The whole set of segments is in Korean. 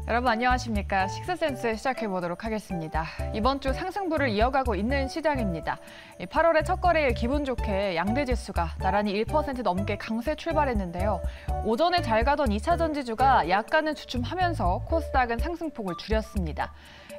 여러분 안녕하십니까. 식스센스 시작해보도록 하겠습니다. 이번 주 상승부를 이어가고 있는 시장입니다. 8월의 첫 거래일 기분 좋게 양대지수가 나란히 1% 넘게 강세 출발했는데요. 오전에 잘 가던 2차 전지주가 약간은 주춤하면서 코스닥은 상승폭을 줄였습니다.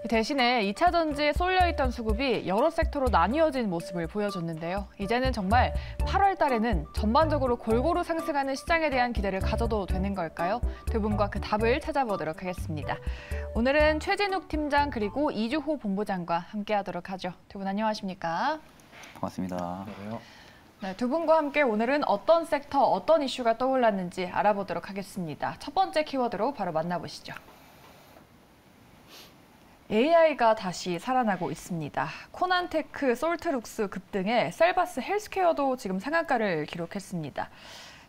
대신에 2차 전지에 쏠려있던 수급이 여러 섹터로 나뉘어진 모습을 보여줬는데요. 이제는 정말 8월 달에는 전반적으로 골고루 상승하는 시장에 대한 기대를 가져도 되는 걸까요? 두 분과 그 답을 찾아보도록 하겠습니다. 오늘은 최진욱 팀장 그리고 이주호 본부장과 함께하도록 하죠. 두 분 안녕하십니까? 반갑습니다. 네, 두 분과 함께 오늘은 어떤 섹터, 어떤 이슈가 떠올랐는지 알아보도록 하겠습니다. 첫 번째 키워드로 바로 만나보시죠. AI가 다시 살아나고 있습니다. 코난테크, 솔트룩스 급등에 셀바스 헬스케어도 지금 상한가를 기록했습니다.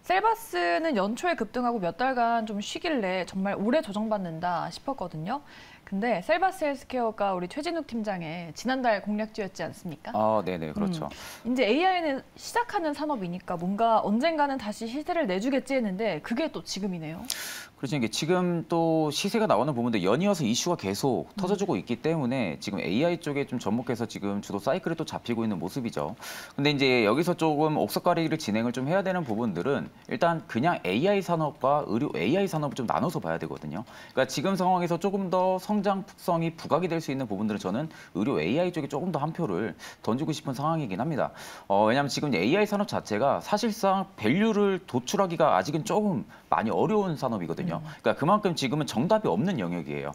셀바스는 연초에 급등하고 몇 달간 좀 쉬길래 정말 오래 조정받는다 싶었거든요. 근데 셀바스 헬스케어가 우리 최진욱 팀장의 지난달 공략주였지 않습니까? 네네, 그렇죠. 이제 AI는 시작하는 산업이니까 뭔가 언젠가는 다시 시세를 내주겠지 했는데 그게 또 지금이네요. 그렇죠. 이게 지금 또 시세가 나오는 부분도 연이어서 이슈가 계속 터져주고 있기 때문에 지금 AI 쪽에 좀 접목해서 지금 주도 사이클이 또 잡히고 있는 모습이죠. 근데 이제 여기서 조금 옥석가리기를 진행을 좀 해야 되는 부분들은 일단 그냥 AI 산업과 의료 AI 산업을 좀 나눠서 봐야 되거든요. 그러니까 지금 상황에서 조금 더 성장성이 부각이 될 수 있는 부분들은 저는 의료 AI 쪽에 조금 더 한 표를 던지고 싶은 상황이긴 합니다. 왜냐하면 지금 AI 산업 자체가 사실상 밸류를 도출하기가 아직은 조금 많이 어려운 산업이거든요. 그러니까 그만큼 지금은 정답이 없는 영역이에요.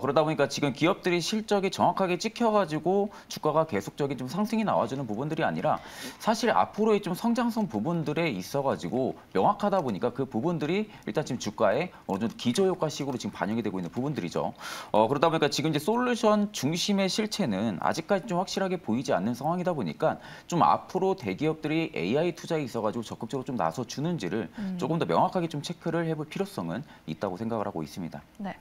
그러다 보니까 지금 기업들이 실적이 정확하게 찍혀가지고 주가가 계속적인 좀 상승이 나와주는 부분들이 아니라 사실 앞으로의 좀 성장성 부분들에 있어가지고 명확하다 보니까 그 부분들이 일단 지금 주가에 어느 정도 기저효과식으로 지금 반영이 되고 있는 부분들이죠. 그러다 보니까 지금 이제 솔루션 중심의 실체는 아직까지 좀 확실하게 보이지 않는 상황이다 보니까 좀 앞으로 대기업들이 AI 투자에 있어가지고 적극적으로 좀 나서 주는지를 조금 더 명확하게 좀 체크를 해볼 필요성은 있다고 생각을 하고 있습니다. 네.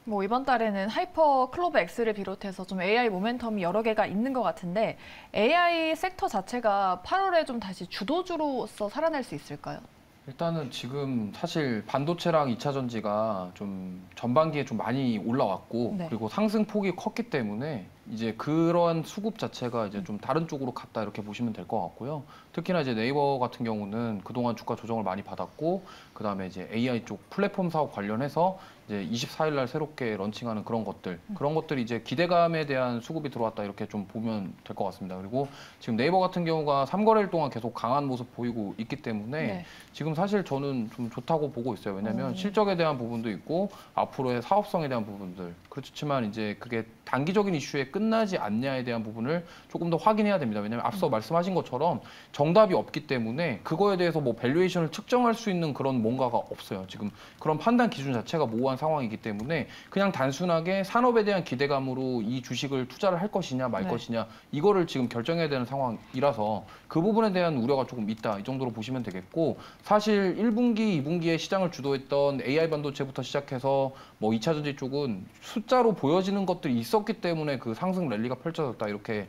뭐 이번 달에는 하이퍼 클로버 X를 비롯해서 좀 AI 모멘텀이 여러 개가 있는 것 같은데 AI 섹터 자체가 8월에 좀 다시 주도주로서 살아날 수 있을까요? 일단은 지금 사실 반도체랑 2차 전지가 좀 전반기에 좀 많이 올라왔고 네. 그리고 상승폭이 컸기 때문에 이제 그런 수급 자체가 이제 좀 다른 쪽으로 갔다 이렇게 보시면 될 것 같고요. 특히나 이제 네이버 같은 경우는 그동안 주가 조정을 많이 받았고 그다음에 이제 AI 쪽 플랫폼 사업 관련해서 이제 24일 날 새롭게 런칭하는 그런 것들이 이제 기대감에 대한 수급이 들어왔다 이렇게 좀 보면 될 것 같습니다. 그리고 지금 네이버 같은 경우가 3거래일 동안 계속 강한 모습 보이고 있기 때문에 네. 지금 사실 저는 좀 좋다고 보고 있어요. 왜냐하면 실적에 대한 부분도 있고 앞으로의 사업성에 대한 부분들. 그렇지만 이제 그게 단기적인 이슈에 끝나지 않냐에 대한 부분을 조금 더 확인해야 됩니다. 왜냐하면 앞서 말씀하신 것처럼 정답이 없기 때문에 그거에 대해서 뭐 밸류에이션을 측정할 수 있는 그런 뭔가가 없어요. 지금 그런 판단 기준 자체가 모호한 상황이기 때문에 그냥 단순하게 산업에 대한 기대감으로 이 주식을 투자를 할 것이냐 말 것이냐 이거를 지금 결정해야 되는 상황이라서 그 부분에 대한 우려가 조금 있다. 이 정도로 보시면 되겠고 사실 1분기, 2분기에 시장을 주도했던 AI 반도체부터 시작해서 뭐 2차 전지 쪽은 숫자로 보여지는 것들이 있었기 때문에 그 상승 랠리가 펼쳐졌다. 이렇게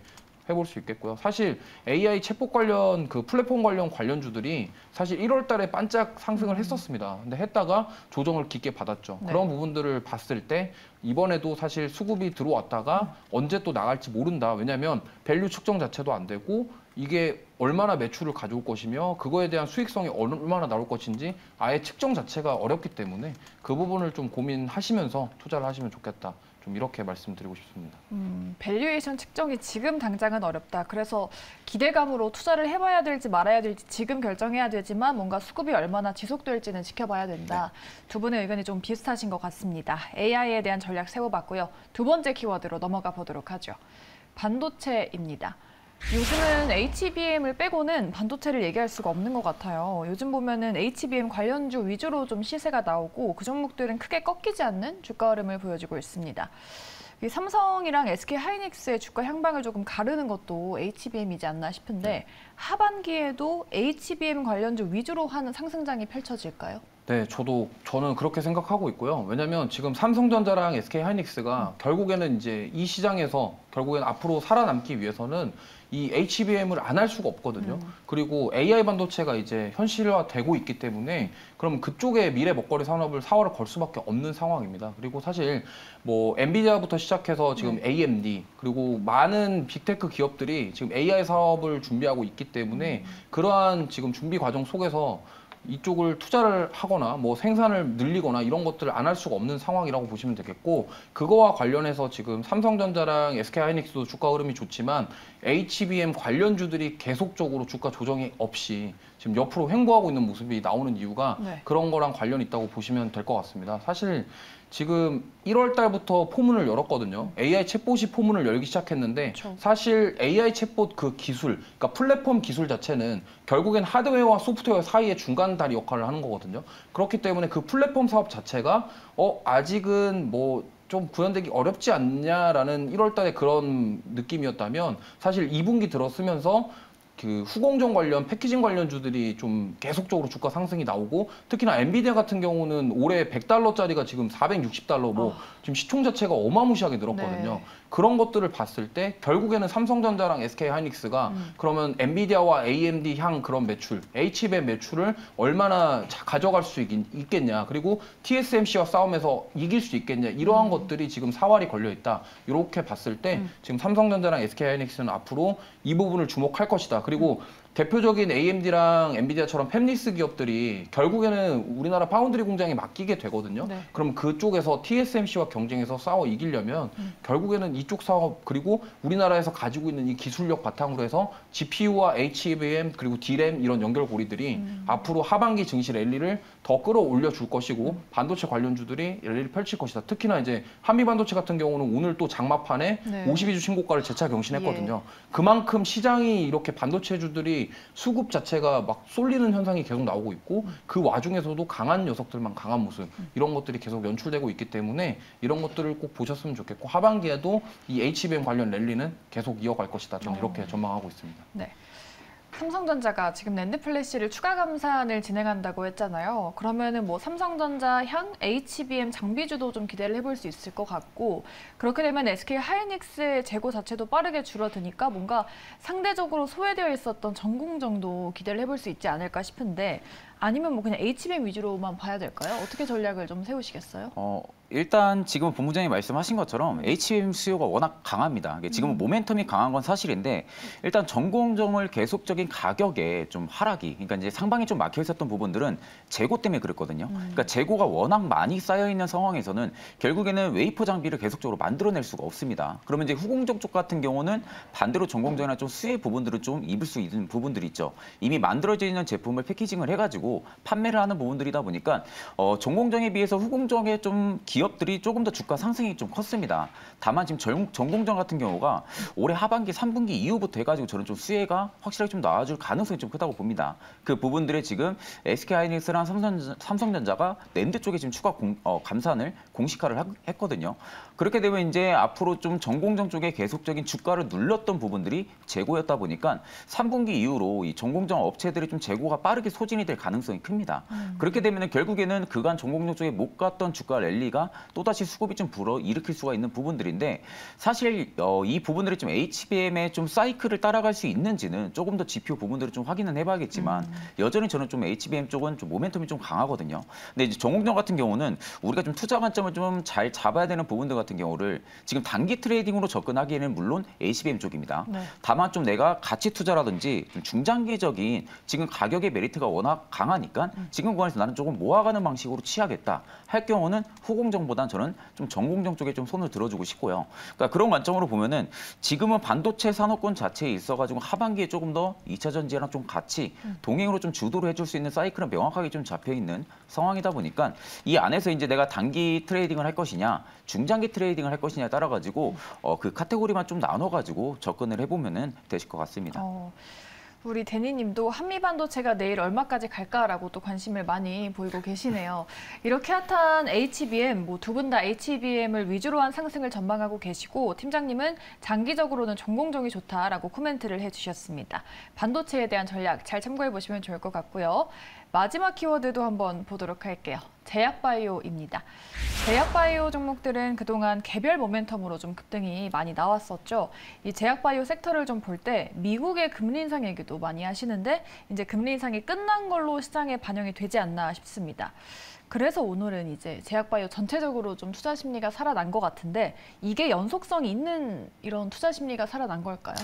해볼 수 있겠고요. 사실 AI 챗봇 관련 그 플랫폼 관련주들이 사실 1월 달에 반짝 상승을 했었습니다. 근데 했다가 조정을 깊게 받았죠. 네. 그런 부분들을 봤을 때 이번에도 사실 수급이 들어왔다가 언제 또 나갈지 모른다. 왜냐하면 밸류 측정 자체도 안 되고 이게 얼마나 매출을 가져올 것이며 그거에 대한 수익성이 얼마나 나올 것인지 아예 측정 자체가 어렵기 때문에 그 부분을 좀 고민하시면서 투자를 하시면 좋겠다. 좀 이렇게 말씀드리고 싶습니다. 밸류에이션 측정이 지금 당장은 어렵다. 그래서 기대감으로 투자를 해봐야 될지 말아야 될지 지금 결정해야 되지만 뭔가 수급이 얼마나 지속될지는 지켜봐야 된다. 두 분의 의견이 좀 비슷하신 것 같습니다. AI에 대한 전략 세워봤고요. 두 번째 키워드로 넘어가 보도록 하죠. 반도체입니다. 요즘은 HBM을 빼고는 반도체를 얘기할 수가 없는 것 같아요. 요즘 보면은 HBM 관련주 위주로 좀 시세가 나오고 그 종목들은 크게 꺾이지 않는 주가 흐름을 보여주고 있습니다. 이 삼성이랑 SK하이닉스의 주가 향방을 조금 가르는 것도 HBM이지 않나 싶은데 하반기에도 HBM 관련주 위주로 하는 상승장이 펼쳐질까요? 네, 저는 그렇게 생각하고 있고요. 왜냐하면 지금 삼성전자랑 SK하이닉스가 결국에는 이제 이 시장에서 결국에는 앞으로 살아남기 위해서는 이 HBM을 안 할 수가 없거든요. 그리고 AI 반도체가 이제 현실화되고 있기 때문에 그럼 그쪽에 미래 먹거리 산업을 사활을 걸 수밖에 없는 상황입니다. 그리고 사실 뭐 엔비디아부터 시작해서 지금 AMD 그리고 많은 빅테크 기업들이 지금 AI 사업을 준비하고 있기 때문에 그러한 지금 준비 과정 속에서 이쪽을 투자를 하거나 뭐 생산을 늘리거나 이런 것들을 안 할 수가 없는 상황이라고 보시면 되겠고, 그거와 관련해서 지금 삼성전자랑 SK하이닉스도 주가 흐름이 좋지만 HBM 관련주들이 계속적으로 주가 조정이 없이 지금 옆으로 횡보하고 있는 모습이 나오는 이유가 그런 거랑 관련이 있다고 보시면 될 것 같습니다. 사실 지금 1월 달부터 포문을 열었거든요. AI 챗봇이 포문을 열기 시작했는데 사실 AI 챗봇 그 기술, 그러니까 플랫폼 기술 자체는 결국엔 하드웨어와 소프트웨어 사이의 중간다리 역할을 하는 거거든요. 그렇기 때문에 그 플랫폼 사업 자체가 아직은 뭐 좀 구현되기 어렵지 않냐라는 1월 달에 그런 느낌이었다면 사실 2분기 들어서면서 그 후공정 관련 패키징 관련주들이 좀 계속적으로 주가 상승이 나오고, 특히나 엔비디아 같은 경우는 올해 $100짜리가 지금 $460 뭐 지금 시총 자체가 어마무시하게 늘었거든요. 그런 것들을 봤을 때 결국에는 삼성전자랑 SK하이닉스가 그러면 엔비디아와 AMD 향 그런 매출, HBM 매출을 얼마나 가져갈 수 있겠냐, 그리고 TSMC와 싸움에서 이길 수 있겠냐, 이러한 것들이 지금 사활이 걸려 있다. 이렇게 봤을 때 지금 삼성전자랑 SK하이닉스는 앞으로 이 부분을 주목할 것이다. 그리고 대표적인 AMD랑 엔비디아처럼 팹리스 기업들이 결국에는 우리나라 파운드리 공장에 맡기게 되거든요. 그럼 그쪽에서 TSMC와 경쟁해서 싸워 이기려면 결국에는 이쪽 사업, 그리고 우리나라에서 가지고 있는 이 기술력 바탕으로 해서 GPU와 HBM 그리고 D램 이런 연결고리들이 앞으로 하반기 증시 랠리를 더 끌어올려 줄 것이고, 반도체 관련주들이 랠리를 펼칠 것이다. 특히나 이제 한미반도체 같은 경우는 오늘 또 장마판에 52주 신고가를 재차 경신했거든요. 그만큼 시장이 이렇게 반도체주들이 수급 자체가 막 쏠리는 현상이 계속 나오고 있고, 그 와중에서도 강한 녀석들만 강한 모습, 이런 것들이 계속 연출되고 있기 때문에 이런 것들을 꼭 보셨으면 좋겠고, 하반기에도 이 HBM 관련 랠리는 계속 이어갈 것이다. 저는 이렇게 전망하고 있습니다. 네. 삼성전자가 지금 낸드 플래시를 추가 감산을 진행한다고 했잖아요. 그러면은 뭐 삼성전자 향 HBM 장비주도 좀 기대를 해볼 수 있을 것 같고, 그렇게 되면 SK하이닉스의 재고 자체도 빠르게 줄어드니까 뭔가 상대적으로 소외되어 있었던 전공정도 기대를 해볼 수 있지 않을까 싶은데, 아니면 뭐 그냥 HBM 위주로만 봐야 될까요? 어떻게 전략을 좀 세우시겠어요? 일단 지금 본부장님 말씀하신 것처럼 HBM 수요가 워낙 강합니다. 지금은 모멘텀이 강한 건 사실인데, 일단 전공정을 계속적인 가격에 좀 하락이, 그러니까 이제 상방이 좀 막혀 있었던 부분들은 재고 때문에 그랬거든요. 그러니까 재고가 워낙 많이 쌓여 있는 상황에서는 결국에는 웨이퍼 장비를 계속적으로 만들어낼 수가 없습니다. 그러면 이제 후공정 쪽 같은 경우는 반대로 전공정이나 좀 수혜 부분들을 좀 입을 수 있는 부분들이 있죠. 이미 만들어져 있는 제품을 패키징을 해가지고 판매를 하는 부분들이다 보니까 전공정에 비해서 후공정의 좀 기업들이 조금 더 주가 상승이 좀 컸습니다. 다만 지금 전공정 같은 경우가 올해 하반기 3분기 이후부터 해가지고 저는 좀 수혜가 확실하게 좀 나와줄 가능성이 좀 크다고 봅니다. 그 부분들에 지금 SK하이닉스랑 삼성전자가 낸드 쪽에 지금 추가 감산을 공식화를 했거든요. 그렇게 되면 이제 앞으로 좀 전공정 쪽에 계속적인 주가를 눌렀던 부분들이 재고였다 보니까 3분기 이후로 이 전공정 업체들이 좀 재고가 빠르게 소진이 될 가능성이 큽니다. 그렇게 되면 결국에는 그간 전공정 쪽에 못 갔던 주가 랠리가 또다시 수급이 좀 불어일으킬 수가 있는 부분들인데, 사실 이 부분들이 좀 HBM의 좀 사이클을 따라갈 수 있는지는 조금 더 지표 부분들을 좀 확인은 해봐야겠지만 여전히 저는 좀 HBM 쪽은 좀 모멘텀이 좀 강하거든요. 근데 이제 전공정 같은 경우는 우리가 좀 투자 관점을 좀 잘 잡아야 되는 부분들 같은 경우를 지금 단기 트레이딩으로 접근하기에는 물론 HBM 쪽입니다. 다만 좀 내가 가치 투자라든지 좀 중장기적인 지금 가격의 메리트가 워낙 강하니까 지금 구간에서 나는 조금 모아가는 방식으로 취하겠다 할 경우는 후공정보다는 저는 좀 전공정 쪽에 좀 손을 들어주고 싶고요. 그러니까 그런 관점으로 보면은 지금은 반도체 산업군 자체에 있어가지고 하반기에 조금 더 2차 전지랑 좀 같이 동행으로 좀 주도를 해줄 수 있는 사이클은 명확하게 좀 잡혀 있는 상황이다 보니까 이 안에서 이제 내가 단기 트레이딩을 할 것이냐, 중장기 트레이딩을 할 것이냐에 따라 가지고 그 카테고리만 좀 나눠가지고 접근을 해보면은 되실 것 같습니다. 우리 데니님도 한미반도체가 내일 얼마까지 갈까라고 또 관심을 많이 보이고 계시네요. 이렇게 핫한 HBM, 뭐 두 분 다 HBM을 위주로 한 상승을 전망하고 계시고, 팀장님은 장기적으로는 전공정이 좋다라고 코멘트를 해주셨습니다. 반도체에 대한 전략 잘 참고해 보시면 좋을 것 같고요. 마지막 키워드도 한번 보도록 할게요. 제약바이오입니다. 제약바이오 종목들은 그동안 개별 모멘텀으로 좀 급등이 많이 나왔었죠. 이 제약바이오 섹터를 좀 볼 때 미국의 금리 인상 얘기도 많이 하시는데 이제 금리 인상이 끝난 걸로 시장에 반영이 되지 않나 싶습니다. 그래서 오늘은 이제 제약바이오 전체적으로 좀 투자 심리가 살아난 것 같은데 이게 연속성이 있는 이런 투자 심리가 살아난 걸까요?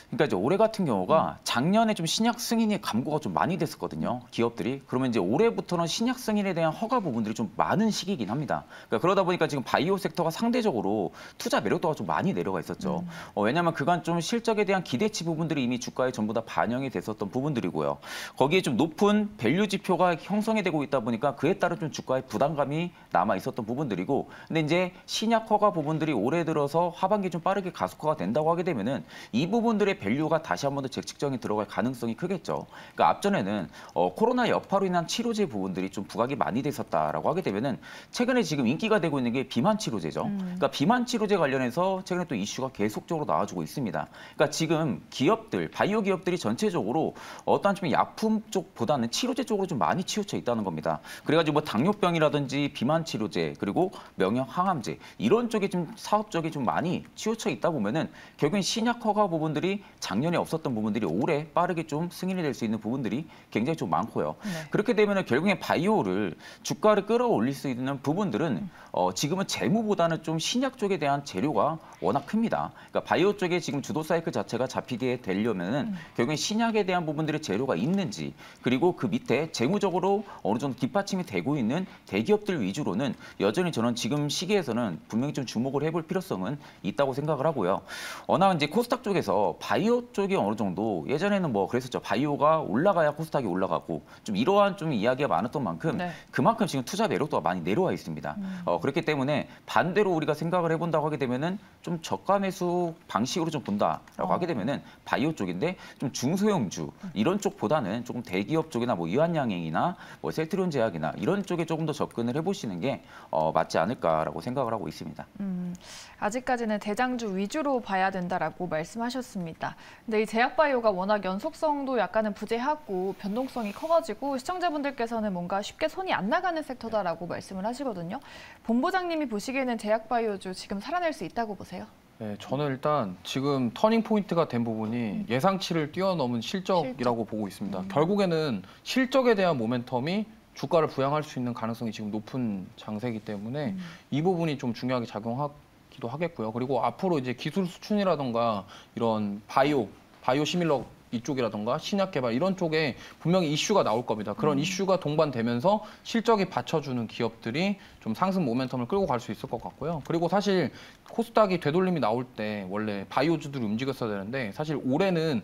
그러니까 이제 올해 같은 경우가 작년에 좀 신약 승인이 감고가 좀 많이 됐었거든요. 기업들이. 그러면 이제 올해부터는 신약 승인에 대한 허가 부분들이 좀 많은 시기이긴 합니다. 그러니까 그러다 보니까 지금 바이오 섹터가 상대적으로 투자 매력도가 좀 많이 내려가 있었죠. 왜냐하면 그간 좀 실적에 대한 기대치 부분들이 이미 주가에 전부 다 반영이 됐었던 부분들이고요. 거기에 좀 높은 밸류 지표가 형성이 되고 있다 보니까 그에 따른 좀 주가에 부담감이 남아 있었던 부분들이고, 근데 이제 신약 허가 부분들이 올해 들어서 하반기에 좀 빠르게 가속화가 된다고 하게 되면은 이 부분들의 밸류가 다시 한 번 더 재측정이 들어갈 가능성이 크겠죠. 그러니까 앞전에는 코로나 여파로 인한 치료제 부분들이 좀 부각이 많이 됐었다라고 하게 되면은 최근에 지금 인기가 되고 있는 게 비만 치료제죠. 그러니까 비만 치료제 관련해서 최근에 또 이슈가 계속적으로 나와주고 있습니다. 그러니까 지금 기업들, 바이오 기업들이 전체적으로 어떠한 좀 약품 쪽보다는 치료제 쪽으로 좀 많이 치우쳐 있다는 겁니다. 그래가지고 뭐 당뇨병이라든지 비만 치료제 그리고 명역 항암제 이런 쪽에 좀 사업 쪽이 좀 많이 치우쳐 있다 보면은 결국엔 신약 허가 부분들이 작년에 없었던 부분들이 올해 빠르게 좀 승인이 될 수 있는 부분들이 굉장히 좀 많고요. 네. 그렇게 되면 결국엔 바이오를 주가를 끌어올릴 수 있는 부분들은 지금은 재무보다는 좀 신약 쪽에 대한 재료가 워낙 큽니다. 그러니까 바이오 쪽에 지금 주도 사이클 자체가 잡히게 되려면은 결국엔 신약에 대한 부분들의 재료가 있는지, 그리고 그 밑에 재무적으로 어느 정도 뒷받침이 되고 있는 대기업들 위주로는 여전히 저는 지금 시기에서는 분명히 좀 주목을 해볼 필요성은 있다고 생각을 하고요. 워낙 이제 코스닥 쪽에서 바이오 쪽이 어느 정도 예전에는 뭐 그랬었죠. 바이오가 올라가야 코스닥이 올라가고 좀 이러한 좀 이야기가 많았던 만큼 네. 그만큼 지금 투자 매력도가 많이 내려와 있습니다. 그렇기 때문에 반대로 우리가 생각을 해본다고 하게 되면은 좀 저가 매수 방식으로 좀 본다라고 하게 되면은 바이오 쪽인데 좀 중소형주 이런 쪽보다는 조금 대기업 쪽이나 뭐 유한양행이나 뭐 셀트리온 제약이나 이런 쪽에 조금 더 접근을 해보시는 게 맞지 않을까라고 생각을 하고 있습니다. 아직까지는 대장주 위주로 봐야 된다라고 말씀하셨습니다. 근데 이 제약바이오가 워낙 연속성도 약간은 부재하고 변동성이 커가지고 시청자분들께서는 뭔가 쉽게 손이 안 나가는 섹터다라고 말씀을 하시거든요. 본부장님이 보시기에는 제약바이오주 지금 살아낼 수 있다고 보세요? 네, 저는 일단 지금 터닝 포인트가 된 부분이 예상치를 뛰어넘은 실적이라고 보고 있습니다. 결국에는 실적에 대한 모멘텀이 주가를 부양할 수 있는 가능성이 지금 높은 장세이기 때문에 이 부분이 좀 중요하게 작용하기도 하겠고요. 그리고 앞으로 이제 기술 수준이라던가 이런 바이오 시밀러 이쪽이라던가 신약 개발 이런 쪽에 분명히 이슈가 나올 겁니다. 그런 이슈가 동반되면서 실적이 받쳐주는 기업들이 좀 상승 모멘텀을 끌고 갈 수 있을 것 같고요. 그리고 사실 코스닥이 되돌림이 나올 때 원래 바이오주들이 움직였어야 되는데 사실 올해는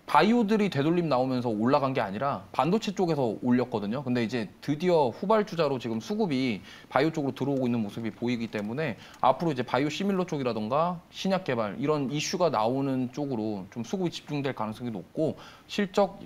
바이오들이 되돌림 나오면서 올라간 게 아니라 반도체 쪽에서 올렸거든요. 근데 이제 드디어 후발주자로 지금 수급이 바이오 쪽으로 들어오고 있는 모습이 보이기 때문에 앞으로 이제 바이오 시밀러 쪽이라던가 신약 개발 이런 이슈가 나오는 쪽으로 좀 수급이 집중될 가능성이 높고 실적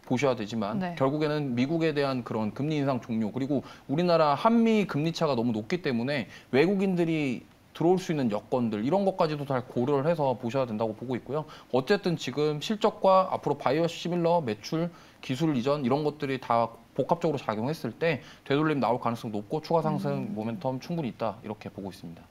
보셔야 되지만 네. 결국에는 미국에 대한 그런 금리 인상 종료 그리고 우리나라 한미 금리 차가 너무 높기 때문에 외국인들이 들어올 수 있는 여건들 이런 것까지도 잘 고려를 해서 보셔야 된다고 보고 있고요. 어쨌든 지금 실적과 앞으로 바이오 시밀러 매출, 기술 이전 이런 것들이 다 복합적으로 작용했을 때 되돌림 나올 가능성 높고 추가 상승 모멘텀 충분히 있다 이렇게 보고 있습니다.